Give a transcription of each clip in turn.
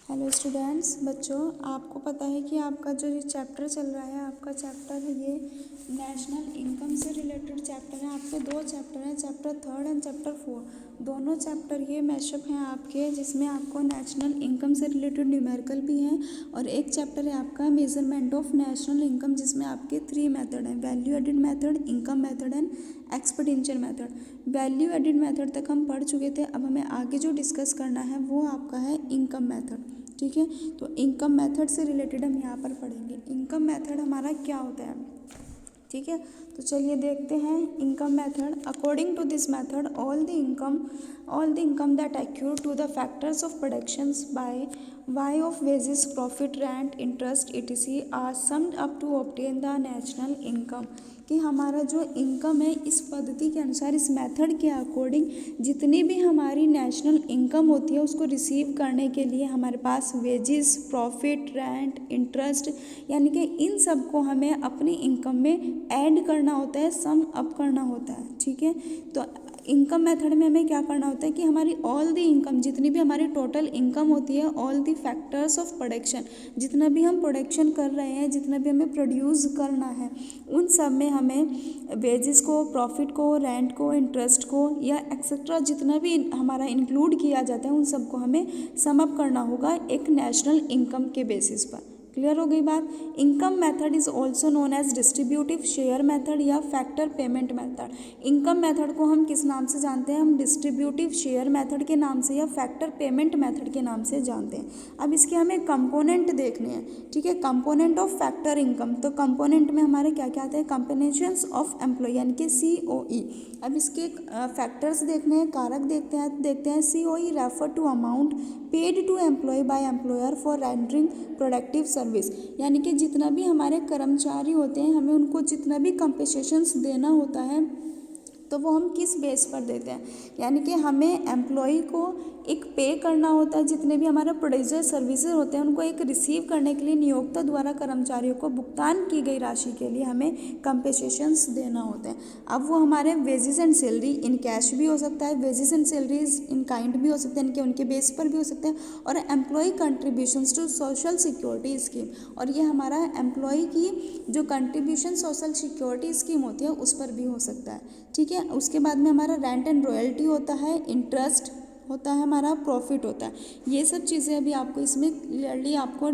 Hello students, बच्चों आपको पता है कि आपका जो ये चैप्टर चल रहा है, आपका चैप्टर है ये नेशनल इनकम से रिलेटेड चैप्टर है। आपके दो चैप्टर हैं, चैप्टर 3 एंड चैप्टर 4। दोनों चैप्टर ये मैशअप हैं आपके, जिसमें आपको नेशनल इनकम से रिलेटेड न्यूमेरिकल भी हैं और एक चैप्टर है आपका मेजरमेंट ऑफ नेशनल इनकम, जिसमें आपके 3 मेथड हैं, value added method, income method and expenditure method. Value added method तक हम पढ़ चुके थे। अब हमें आगे जो डिस्कस करना है वो आपका है इनकम मेथड। ठीक है, तो इनकम मेथड से रिलेटेड हम यहाँ पर पढ़ेंगे इनकम मेथड हमारा क्या होता है। ठीक है, तो चलिए देखते हैं income method. According to this method all the income that accrue to the factors of productions by way of wages profit rent interest etc are summed up to obtain the national income. कि हमारा जो income है इस पद्धति के अनुसार, इस method के अकॉर्डिंग जितनी भी हमारी नेशनल इनकम होती है उसको रिसीव करने के लिए हमारे पास वेजेस, प्रॉफिट, रेंट, इंटरेस्ट यानी कि इन सब को हमें अपनी इनकम में ऐड करना होता है, सम अप करना होता है। ठीक है, तो इनकम मेथड में हमें क्या करना होता है कि हमारी ऑल द इनकम, जितनी भी हमारी टोटल इनकम होती है, all the factors of production, जितना भी हम प्रोडक्शन कर रहे हैं, जितना भी हमें प्रोड्यूस करना है, उन सब में हमें वेजेस को, प्रॉफिट को, रेंट को, इंटरेस्ट को या एक्सेट्रा जितना भी हमारा इंक्लूड किया जाता है उन सब को हमें सम अप करना होगा एक नेशनल इनकम के बेसिस पर। क्लियर हो गई बात। Income method is also known as distributive share method या factor payment method. Income method को हम किस नाम से जानते हैं? हम डिस्ट्रीब्यूटिव शेयर मेथड के नाम से या फैक्टर पेमेंट मेथड के नाम से जानते हैं। अब इसके हमें कंपोनेंट देखने हैं। ठीक है, कंपोनेंट ऑफ फैक्टर इनकम, तो कंपोनेंट में हमारे क्या क्या आते हैं? कॉम्बिनेशंस ऑफ एम्प्लॉय यानी कि COE। अब इसके फैक्टर्स देखने हैं, कारक देखते हैं COE refer to amount paid to employee by employer for rendering productive service, यानी कि जितना भी हमारे कर्मचारी होते हैं हमें उनको जितना भी कंपनसेशंस देना होता है तो वो हम किस बेस पर देते हैं? यानी कि हमें एम्प्लॉय को एक पे करना होता है, जितने भी हमारे प्रोड्यूसर सर्विसेज होते हैं उनको एक रिसीव करने के लिए नियोक्ता द्वारा कर्मचारियों को भुगतान की गई राशि के लिए हमें कंपनसेशंस देना होता है। अब वो हमारे wages and salary in cash भी हो सकता है, wages and salaries in kind भी हो सकते हैं, उनके बेस पर भी हो सकते हैं, और employee contributions to social security scheme, और ये हमारा एम्प्लॉय की जो कंट्रीब्यूशन सोशल सिक्योरिटी स्कीम होती है उस पर भी हो सकता है। ठीक है, उसके बाद में हमारा रेंट एंड रॉयल्टी होता है, इंटरेस्ट होता है, हमारा प्रॉफिट होता है। ये सब चीज़ें अभी आपको इसमें क्लियरली आपको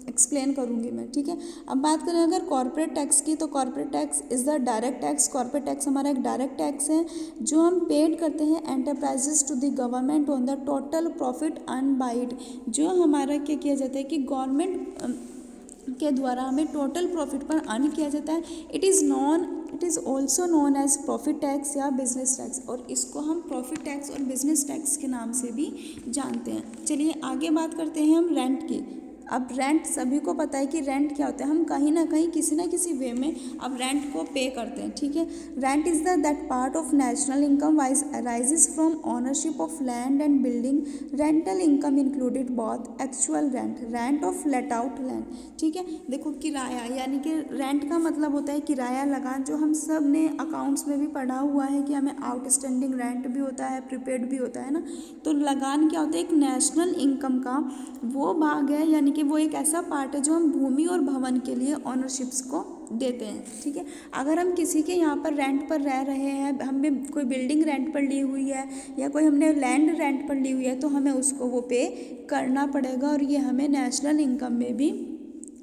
एक्सप्लेन करूँगी मैं। ठीक है, अब बात करें अगर कॉर्पोरेट टैक्स की, तो corporate tax is the direct tax. Corporate tax हमारा एक डायरेक्ट टैक्स है जो हम पेड करते हैं enterprises to the government on the total profit earn by it. जो हमारा क्या किया जाता है कि गवर्नमेंट के द्वारा हमें टोटल प्रॉफिट पर अर्न किया जाता है। It is also known as profit tax या बिजनेस टैक्स, और इसको हम प्रॉफिट टैक्स और बिजनेस टैक्स के नाम से भी जानते हैं। चलिए आगे बात करते हैं हम रेंट की। अब रेंट सभी को पता है कि रेंट क्या होता है, हम कहीं ना कहीं किसी ना किसी वे में अब रेंट को पे करते हैं। ठीक है, rent is that part of national income wise arises from ownership of land and building. Rental income included both actual rent of let out land. ठीक है, देखो किराया यानी कि रेंट का मतलब होता है किराया लगान, जो हम सब ने अकाउंट्स में भी पढ़ा हुआ है कि हमें आउटस्टैंडिंग रेंट भी होता है, प्रीपेड भी होता है ना। तो लगान क्या होता है? एक नेशनल इनकम का वो भाग है, यानी कि वो एक ऐसा पार्ट है जो हम भूमि और भवन के लिए ओनरशिप्स को देते हैं। ठीक है, अगर हम किसी के यहाँ पर रेंट पर रह रहे हैं, हमने कोई बिल्डिंग रेंट पर ली हुई है या कोई हमने लैंड रेंट पर ली हुई है, तो हमें उसको वो पे करना पड़ेगा, और ये हमें नेशनल इनकम में भी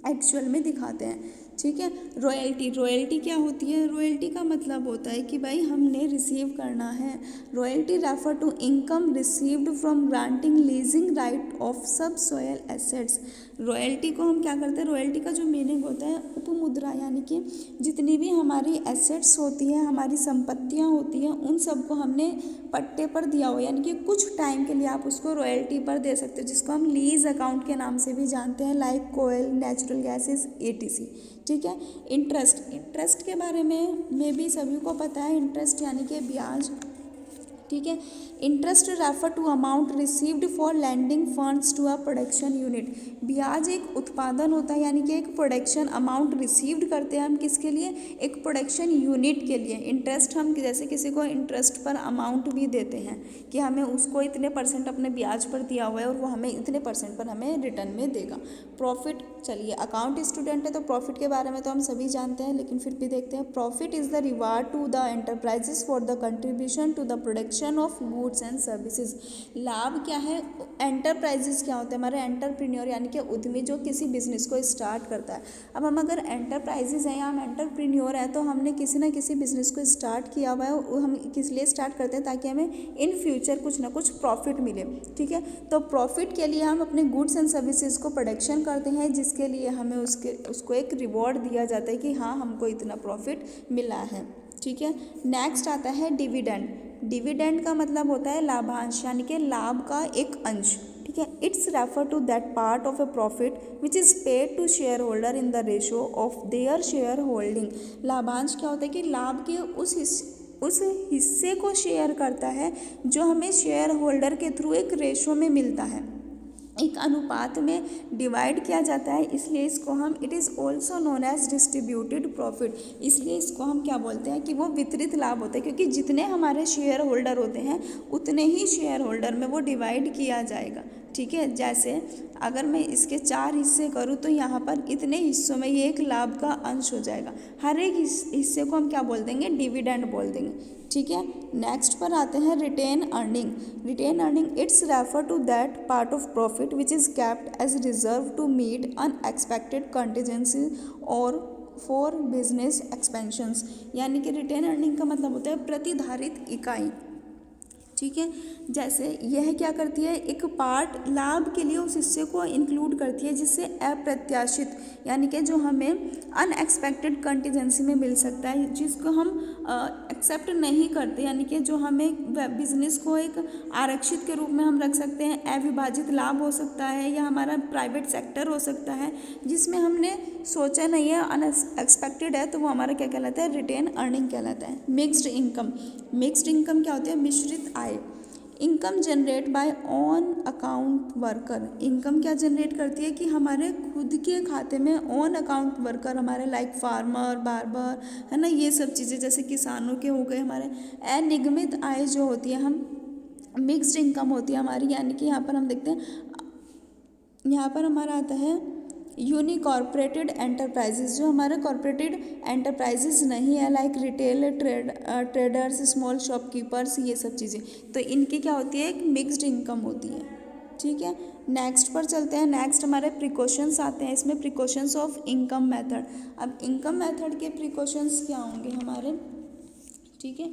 एक्चुअल में दिखाते हैं। ठीक है, रॉयल्टी क्या होती है? रॉयल्टी का मतलब होता है कि भाई हमने रिसीव करना है। Royalty refer to income received from granting leasing right of subsoil assets. Royalty को हम क्या करते हैं? रॉयल्टी का जो मीनिंग होता है उपमुद्रा, यानी कि जितनी भी हमारी एसेट्स होती है, हमारी संपत्तियां होती हैं, उन सब को हमने पट्टे पर दिया हो, यानी कि कुछ टाइम के लिए आप उसको रॉयल्टी पर दे सकते हो, जिसको हम लीज अकाउंट के नाम से भी जानते हैं, लाइक कोयल, नेचुरल गैसेस etc। ठीक है, इंटरेस्ट के बारे में भी सभी को पता है। इंटरेस्ट यानी कि ब्याज। ठीक है। Interest refer to amount received for lending funds to a production unit. ब्याज एक उत्पादन होता है, यानी कि एक प्रोडक्शन अमाउंट रिसीव्ड करते हैं हम किसके लिए, एक प्रोडक्शन यूनिट के लिए। इंटरेस्ट हम जैसे किसी को इंटरेस्ट पर अमाउंट भी देते हैं कि हमें उसको इतने % अपने ब्याज पर दिया हुआ है और वो हमें इतने % पर हमें रिटर्न में देगा। प्रॉफिट, चलिए अकाउंट स्टूडेंट है तो प्रॉफिट के बारे में तो हम सभी जानते हैं, लेकिन फिर भी देखते हैं। Profit is the reward to the enterprises for the contribution to the production of goods and services. लाभ क्या है, एंटरप्राइजेस क्या होते हैं, हमारे एंटरप्रेन्योर यानी कि उद्यमी जो किसी बिजनेस को स्टार्ट करता है। अब हम अगर एंटरप्राइजेस हैं या हम एंटरप्रेन्योर हैं तो हमने किसी ना किसी बिजनेस को स्टार्ट किया हुआ है, और हम किस लिए स्टार्ट करते हैं, ताकि हमें इन फ्यूचर कुछ ना कुछ प्रॉफिट मिले। ठीक है, तो प्रॉफिट के लिए हम अपने गुड्स एंड सर्विसेज को प्रोडक्शन करते हैं, जिसके लिए हमें उसको एक रिवॉर्ड दिया जाता है कि हाँ हमको इतना प्रॉफिट मिला है। ठीक है, नेक्स्ट आता है डिविडेंड। डिविडेंड का मतलब होता है लाभांश, यानी कि लाभ का एक अंश। ठीक है, it's refer to that part of a profit which is paid to share holder in the ratio of their share holding. लाभांश क्या होता है कि लाभ के उस हिस्से को शेयर करता है जो हमें शेयर होल्डर के थ्रू एक रेशो में मिलता है, एक अनुपात में डिवाइड किया जाता है, इसलिए इसको हम it is also known as distributed profit. इसलिए इसको हम क्या बोलते हैं कि वो वितरित लाभ होता है, क्योंकि जितने हमारे शेयर होल्डर होते हैं उतने ही शेयर होल्डर में वो डिवाइड किया जाएगा। ठीक है, जैसे अगर मैं इसके 4 हिस्से करूँ तो यहाँ पर इतने हिस्सों में ये एक लाभ का अंश हो जाएगा। हर एक हिस्से को हम क्या बोल देंगे, डिविडेंड बोल देंगे। ठीक है, नेक्स्ट पर आते हैं retained earning. Retained earning it's refer to that part of profit which is kept as reserve to meet unexpected contingency और फॉर बिजनेस एक्सपेंशंस। यानी कि रिटेन अर्निंग का मतलब होता है प्रतिधारित इकाई। ठीक है, जैसे यह क्या करती है, एक पार्ट लाभ के लिए उस हिस्से को इंक्लूड करती है जिससे अप्रत्याशित, यानी कि जो हमें अनएक्सपेक्टेड कंटीजेंसी में मिल सकता है, जिसको हम एक्सेप्ट नहीं करते, यानी कि जो हमें बिजनेस को एक आरक्षित के रूप में हम रख सकते हैं। अविभाजित लाभ हो सकता है या हमारा प्राइवेट सेक्टर हो सकता है जिसमें हमने सोचा नहीं है, अनएक्सपेक्टेड है, तो वो हमारा क्या कहलाता है, रिटेन अर्निंग कहलाता है। Mixed income. मिक्स्ड इनकम क्या होती है, मिश्रित आय। Income generate by own account worker. Income क्या जनरेट करती है कि हमारे खुद के खाते में ऑन अकाउंट वर्कर, हमारे लाइक फार्मर, बार्बर, है ना, ये सब चीज़ें जैसे किसानों के हो गए। हमारे अनिगमित आय जो होती है हम मिक्स्ड इनकम होती है हमारी, यानी कि यहाँ पर हम देखते हैं, यहाँ पर हमारा आता है यूनिकॉर्पोरेटेड एंटरप्राइजेज। जो हमारे कॉर्पोरेटेड एंटरप्राइजेज नहीं है, like retail traders, small shopkeepers, ये सब चीज़ें, तो इनकी क्या होती है, एक मिक्स्ड इनकम होती है। ठीक है, नेक्स्ट पर चलते हैं। नेक्स्ट हमारे प्रिकॉशंस आते हैं, इसमें प्रिकॉशंस ऑफ इनकम मेथड। अब इनकम मेथड के प्रिकॉशंस क्या होंगे हमारे, ठीक है,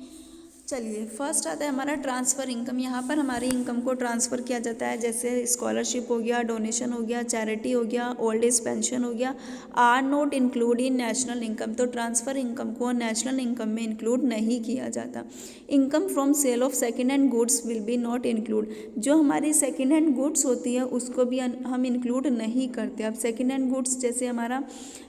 चलिए फर्स्ट आता है हमारा ट्रांसफ़र इनकम। यहाँ पर हमारी इनकम को ट्रांसफ़र किया जाता है, जैसे स्कॉलरशिप हो गया, डोनेशन हो गया, चैरिटी हो गया, ओल्ड एज पेंशन हो गया, are not include in national income. तो ट्रांसफ़र इनकम को नेशनल इनकम में इंक्लूड नहीं किया जाता। Income from sale of second hand goods will be not include. जो हमारी सेकेंड हैंड गुड्स होती है उसको भी हम इंक्लूड नहीं करते। अब सेकेंड हैंड गुड्स जैसे हमारा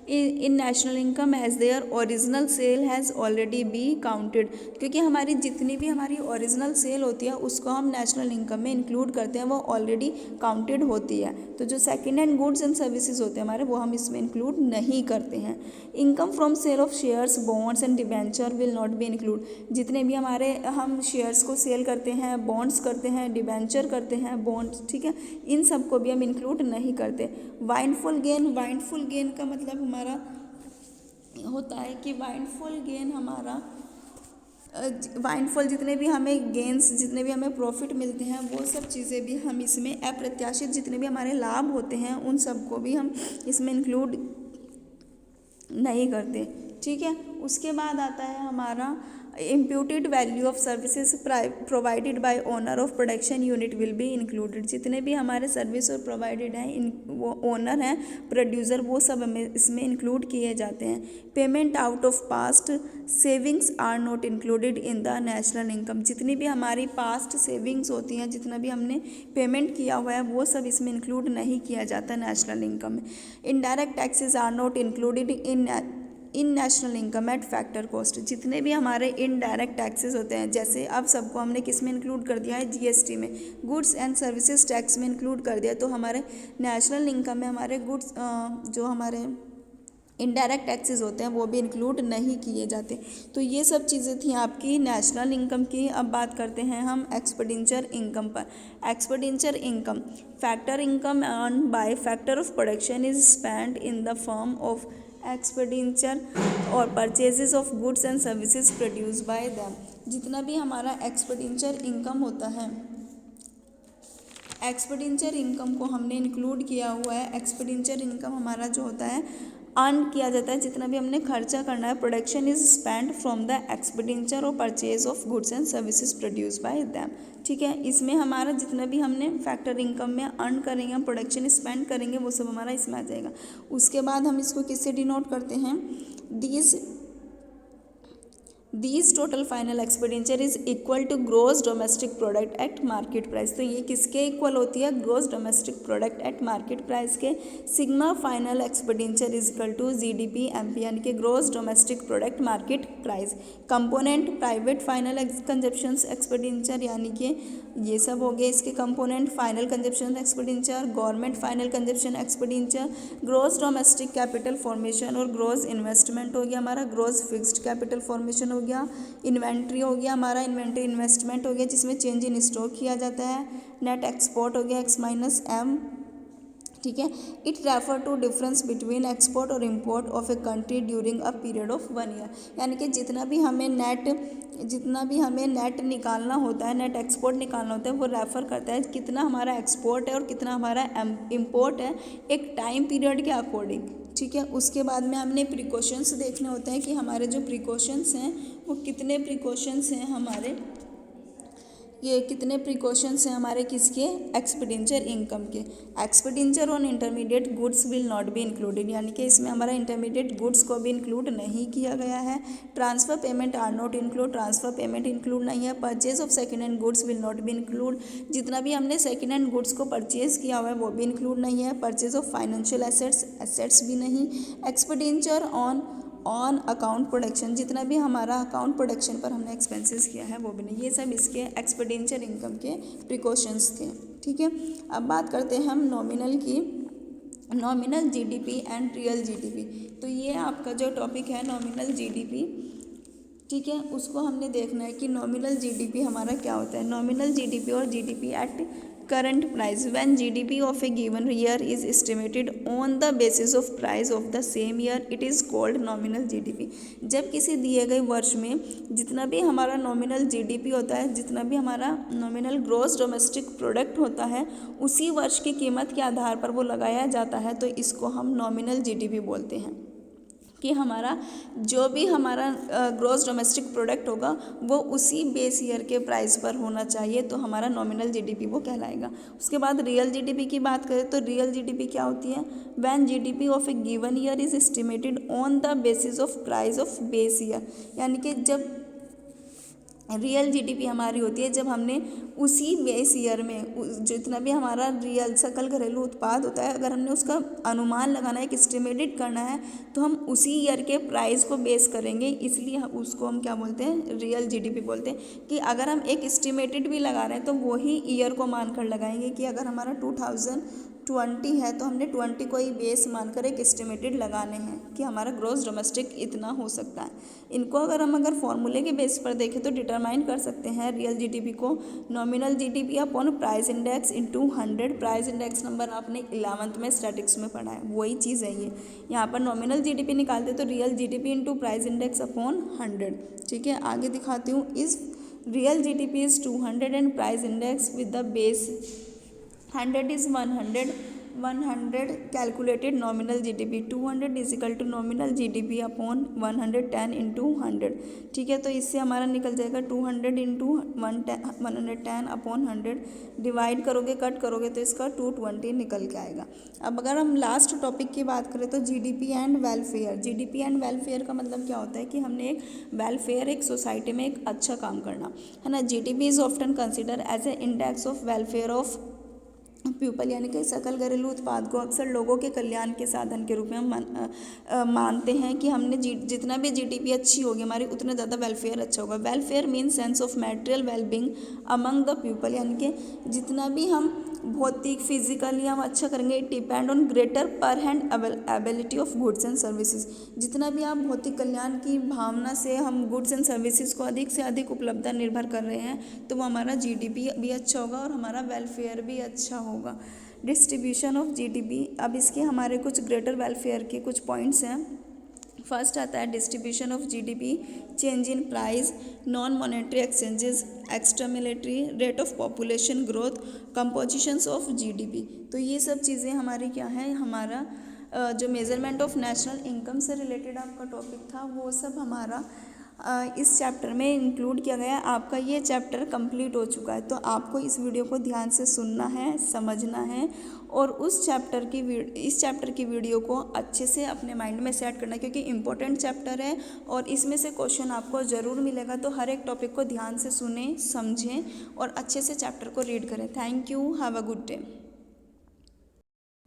in national income as their original sale has already be counted, क्योंकि हमारी जितनी भी हमारी ओरिजिनल सेल होती है उसको हम नेशनल इनकम में इंक्लूड करते हैं, वो ऑलरेडी काउंटेड होती है। तो जो second hand goods and services होते हैं हमारे, वो हम इसमें इंक्लूड नहीं करते हैं। Income from sale of shares, bonds and debenture will not be include. जितने भी हमारे हम शेयर्स को सेल करते हैं, बॉन्ड्स करते हैं, डिबेंचर करते हैं, बॉन्ड्स, ठीक है, इन सब को भी हम इंक्लूड नहीं करते। वाइंडफुल गेन। वाइंडफुल गेन का मतलब हमारा होता है कि वाइंडफुल गेन हमारा वाइंडफॉल, जितने भी हमें गेंस, जितने भी हमें प्रॉफिट मिलते हैं, वो सब चीज़ें भी हम इसमें अप्रत्याशित जितने भी हमारे लाभ होते हैं उन सबको भी हम इसमें इंक्लूड नहीं करते। ठीक है, उसके बाद आता है हमारा imputed value of services provided by owner of production unit will be included. जितने भी हमारे सर्विस और प्रोवाइडेड हैं, वो ओनर हैं, प्रोड्यूसर, वो सब हमें इसमें इंक्लूड किए जाते हैं। Payment out of past savings are not included in the national income. जितनी भी हमारी पास्ट सेविंग्स होती हैं, जितना भी हमने पेमेंट किया हुआ है, वो सब इसमें इंक्लूड नहीं किया जाता नेशनल इनकम में। Indirect taxes are not included in in national income at factor cost, जितने भी हमारे इनडायरेक्ट टैक्सेस होते हैं, जैसे अब सबको हमने किस में इंक्लूड कर दिया है, जीएसटी में, गुड्स एंड सर्विसेज टैक्स में इंक्लूड कर दिया, तो हमारे नेशनल इनकम में हमारे गुड्स जो हमारे इनडायरेक्ट टैक्सेस होते हैं वो भी इंक्लूड नहीं किए जाते। तो ये सब चीज़ें थी आपकी नेशनल इनकम की। अब बात करते हैं हम एक्सपेंडिचर इनकम पर। Expenditure income, factor income earn by factor of production is spend in the form of expenditure और purchases of goods and services produce by them. जितना भी हमारा एक्सपेंडिचर इनकम होता है, एक्सपेंडिचर इनकम को हमने इंक्लूड किया हुआ है। एक्सपेंडिचर इनकम हमारा जो होता है अर्न किया जाता है, जितना भी हमने खर्चा करना है। Production is spend from the expenditure और purchase of goods and services produce by them. ठीक है, इसमें हमारा जितना भी हमने फैक्टर इनकम में अर्न करेंगे, हम प्रोडक्शन स्पेंड करेंगे, वो सब हमारा इसमें आ जाएगा। उसके बाद हम इसको किससे डिनोट करते हैं, these total final expenditure is equal to gross domestic product at market price. तो ये किसके इक्वल होती है, gross domestic product at market price के। Sigma final expenditure is equal to GDP MP, यानी कि gross domestic product market price. Component private final consumption expenditure, यानी कि ये सब हो गए इसके component. Final consumption expenditure, government final consumption expenditure, gross domestic capital formation और ग्रोस इन्वेस्टमेंट हो गया हमारा, ग्रोस फिक्स्ड कैपिटल फॉर्मेशन हो गया, इन्वेंट्री हो गया हमारा, इन्वेंट्री इन्वेस्टमेंट हो गया जिसमें चेंज इन स्टॉक किया जाता है, नेट एक्सपोर्ट हो गया एक्स माइनस एम। ठीक है, it refer to difference between export और import of a country during a period of 1 year. यानी कि जितना भी हमें नेट निकालना होता है, नेट एक्सपोर्ट निकालना होता है, वो रेफर करता है कितना हमारा एक्सपोर्ट है और कितना हमारा इम्पोर्ट है एक टाइम पीरियड के अकॉर्डिंग। ठीक है, उसके बाद में हमने प्रिकॉशंस देखने होते हैं कि हमारे जो प्रिकॉशंस हैं वो कितने प्रिकॉशंस हैं हमारे, ये कितने प्रिकॉशंस हैं हमारे किसके, एक्सपेंडिचर इनकम के। Expenditure on intermediate goods will not be included, यानी कि इसमें हमारा इंटरमीडिएट गुड्स को भी इंक्लूड नहीं किया गया है। Transfer payment are not include, transfer payment include नहीं है। Purchase of second hand goods will not be include, जितना भी हमने सेकेंड हैंड गुड्स को परचेज किया हुआ है वो भी इंक्लूड नहीं है। परचेज ऑफ फाइनेंशियल एसेट्स भी नहीं। एक्सपेंडिचर ऑन अकाउंट प्रोडक्शन, जितना भी हमारा अकाउंट प्रोडक्शन पर हमने एक्सपेंसेस किया है वो भी नहीं। ये सब इसके एक्सपेंडिचर इनकम के प्रिकॉशंस थे। ठीक है, अब बात करते हैं हम नॉमिनल की, nominal GDP and real GDP. तो ये आपका जो टॉपिक है नॉमिनल जीडीपी, ठीक है, उसको हमने देखना है कि नॉमिनल जीडीपी हमारा क्या होता है। नॉमिनल जीडीपी और GDP at current price, when GDP of a given year is estimated on the basis of price of the same year, it is called nominal GDP। जब किसी दिए गए वर्ष में जितना भी हमारा नॉमिनल GDP होता है, जितना भी हमारा नॉमिनल ग्रॉस डोमेस्टिक प्रोडक्ट होता है, उसी वर्ष की कीमत के आधार पर वो लगाया जाता है, तो इसको हम नॉमिनल GDP बोलते हैं। कि हमारा जो भी हमारा ग्रॉस डोमेस्टिक प्रोडक्ट होगा वो उसी बेस ईयर के प्राइस पर होना चाहिए, तो हमारा नॉमिनल जीडीपी वो कहलाएगा। उसके बाद रियल जीडीपी की बात करें तो रियल जीडीपी क्या होती है, when GDP of A given year is estimated on the basis of price of base year. यानी कि जब रियल जीडीपी हमारी होती है जब हमने उसी बेस ईयर में जितना भी हमारा रियल सकल घरेलू उत्पाद होता है, अगर हमने उसका अनुमान लगाना है, एक एस्टिमेटेड करना है, तो हम उसी ईयर के प्राइस को बेस करेंगे, इसलिए उसको हम क्या बोलते हैं, रियल जीडीपी बोलते हैं। कि अगर हम एक एस्टिमेटेड भी लगा रहे हैं तो वही ईयर को मानकर लगाएंगे कि अगर हमारा 2020 है तो हमने 20 को ही बेस मानकर एक एस्टिमेटेड लगाने हैं कि हमारा ग्रॉस डोमेस्टिक इतना हो सकता है। इनको अगर फॉर्मूले के बेस पर देखें तो डिटरमाइन कर सकते हैं रियल जीडीपी को, nominal GDP upon price index into 100। Price index number आपने 11th में स्टैटिक्स में पढ़ा है, वही चीज़ है ये। यहाँ पर नॉमिनल जीडीपी निकालते तो real GDP into price index upon 100। ठीक है, आगे दिखाती हूँ। इस real GDP is 200 and price index with the base 100 is 100 calculated nominal GDP 200 is equal to nominal GDP upon 110 into 100। ठीक है, तो इससे हमारा निकल जाएगा 200 into 110 अपॉन 100, डिवाइड करोगे कट करोगे तो इसका 220 निकल के आएगा। अब अगर हम लास्ट टॉपिक की बात करें तो GDP and welfare. GDP and welfare का मतलब क्या होता है कि हमने एक वेलफेयर, एक सोसाइटी में एक अच्छा काम करना है ना। GDP is often consider as a index of welfare of people यानी कि सकल घरेलू उत्पाद को अक्सर लोगों के कल्याण के साधन के रूप में हम मानते हैं कि हमने जितना भी जीडीपी अच्छी होगी हमारी उतना ज़्यादा वेलफेयर अच्छा होगा। Welfare mean sense of material wellbeing among the people, यानी कि जितना भी हम भौतिक फिजिकली हम अच्छा करेंगे, इट डिपेंड ऑन ग्रेटर पर hand ability of goods and services. जितना भी आप भौतिक कल्याण की भावना से हम गुड्स एंड सर्विसेज को अधिक से अधिक उपलब्धता निर्भर कर रहे हैं तो वो हमारा जीडीपी भी अच्छा होगा और हमारा वेलफेयर भी अच्छा होगा। डिस्ट्रीब्यूशन ऑफ जीडीपी, अब इसके हमारे कुछ ग्रेटर वेलफेयर के कुछ पॉइंट्स हैं। फर्स्ट आता है distribution of GDP, change in price, non monetary exchanges, extra military, rate of population growth, compositions of GDP. तो ये सब चीज़ें हमारी क्या है, हमारा जो मेजरमेंट ऑफ नेशनल इनकम से रिलेटेड आपका टॉपिक था वो सब हमारा इस चैप्टर में इंक्लूड किया गया है। आपका ये चैप्टर कंप्लीट हो चुका है, तो आपको इस वीडियो को ध्यान से सुनना है, समझना है और इस चैप्टर की वीडियो को अच्छे से अपने माइंड में सेट करना है, क्योंकि इम्पोर्टेंट चैप्टर है और इसमें से क्वेश्चन आपको ज़रूर मिलेगा। तो हर एक टॉपिक को ध्यान से सुने, समझें और अच्छे से चैप्टर को रीड करें। Thank you, have a good day.